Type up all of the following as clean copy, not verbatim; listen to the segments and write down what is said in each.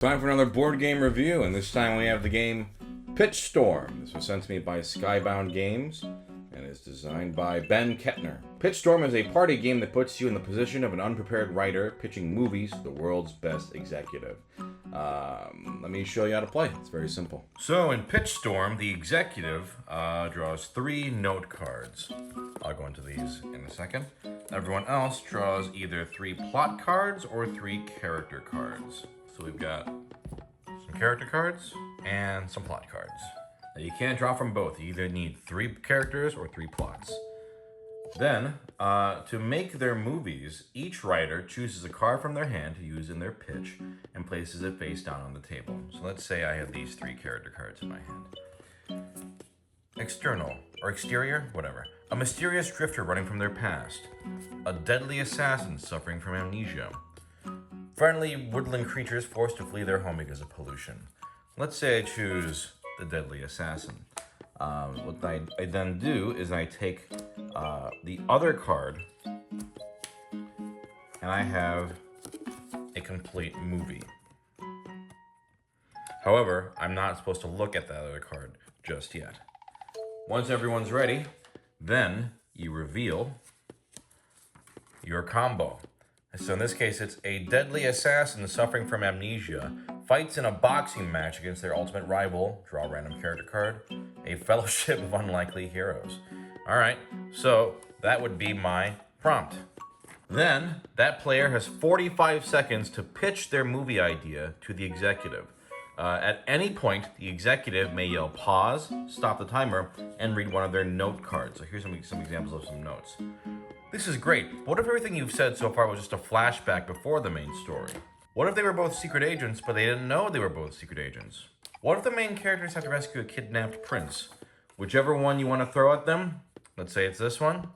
Time for another board game review, and this time we have the game Pitchstorm. This was sent to me by Skybound Games, and is designed by Ben Kettner. Pitchstorm is a party game that puts you in the position of an unprepared writer pitching movies to the world's best executive. Let me show you how to play. It's very simple. So in Pitchstorm, the executive draws 3 note cards. I'll go into these in a second. Everyone else draws either 3 plot cards or 3 character cards. So we've got some character cards and some plot cards. Now you can't draw from both. You either need 3 characters or 3 plots. Then, to make their movies, each writer chooses a card from their hand to use in their pitch and places it face down on the table. So let's say I have these 3 character cards in my hand. External, or exterior, whatever. A mysterious drifter running from their past. A deadly assassin suffering from amnesia. Friendly woodland creatures forced to flee their home because of pollution. Let's say I choose the deadly assassin. What I then do is I take the other card and I have a complete movie. However, I'm not supposed to look at that other card just yet. Once everyone's ready, then you reveal your combo. So in this case, it's a deadly assassin suffering from amnesia, fights in a boxing match against their ultimate rival, draw a random character card, a fellowship of unlikely heroes. Alright, so that would be my prompt. Then, that player has 45 seconds to pitch their movie idea to the executive. At any point, the executive may yell pause, stop the timer, and read one of their note cards. So here's some examples of some notes. This is great. What if everything you've said so far was just a flashback before the main story? What if they were both secret agents, but they didn't know they were both secret agents? What if the main characters have to rescue a kidnapped prince? Whichever one you want to throw at them, let's say it's this one,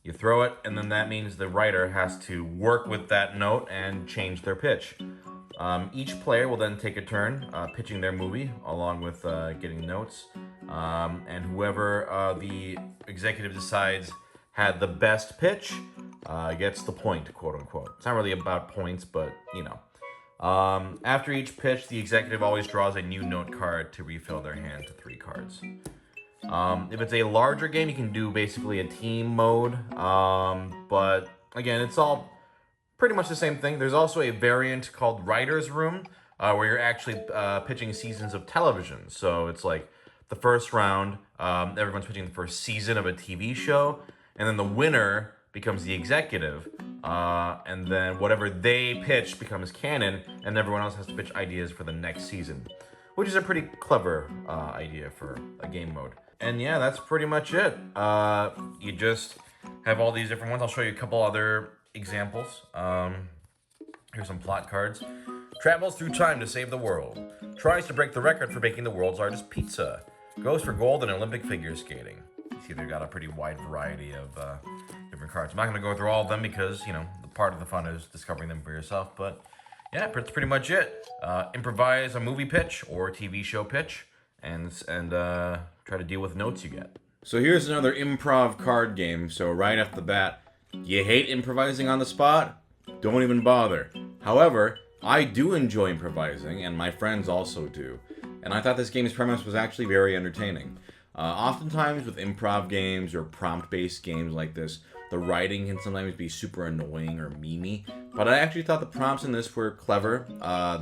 you throw it, and then that means the writer has to work with that note and change their pitch. Each player will then take a turn pitching their movie along with getting notes, and whoever the executive decides had the best pitch gets the point, quote unquote. It's not really about points, but you know. After each pitch, the executive always draws a new note card to refill their hand to 3 cards. If it's a larger game, you can do basically a team mode, but again, it's all pretty much the same thing. There's also a variant called Writer's Room, where you're actually pitching seasons of television. So it's like the first round, everyone's pitching the first season of a TV show, and then the winner becomes the executive, and then whatever they pitch becomes canon, and everyone else has to pitch ideas for the next season, which is a pretty clever idea for a game mode. And yeah, that's pretty much it. You just have all these different ones. I'll show you a couple other examples. Here's some plot cards. Travels through time to save the world. Tries to break the record for making the world's largest pizza. Goes for gold in Olympic figure skating. You see, they've got a pretty wide variety of different cards. I'm not going to go through all of them because, you know, part of the fun is discovering them for yourself. But yeah, that's pretty much it. Improvise a movie pitch or a TV show pitch, and try to deal with notes you get. So here's another improv card game. So right off the bat, you hate improvising on the spot? Don't even bother. However, I do enjoy improvising, and my friends also do. And I thought this game's premise was actually very entertaining. Oftentimes with improv games or prompt-based games like this, the writing can sometimes be super annoying or memey, but I actually thought the prompts in this were clever.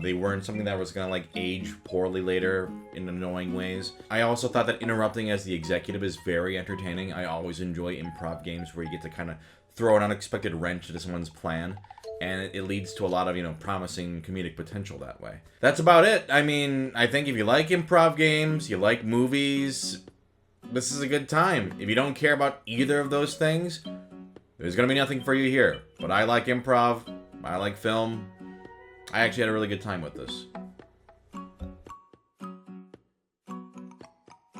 They weren't something that was gonna like age poorly later in annoying ways. I also thought that interrupting as the executive is very entertaining. I always enjoy improv games where you get to kind of throw an unexpected wrench into someone's plan, and it leads to a lot of, you know, promising comedic potential that way. That's about it. I mean, I think if you like improv games, you like movies, this is a good time. If you don't care about either of those things, there's gonna be nothing for you here. But I like improv, I like film. I actually had a really good time with this.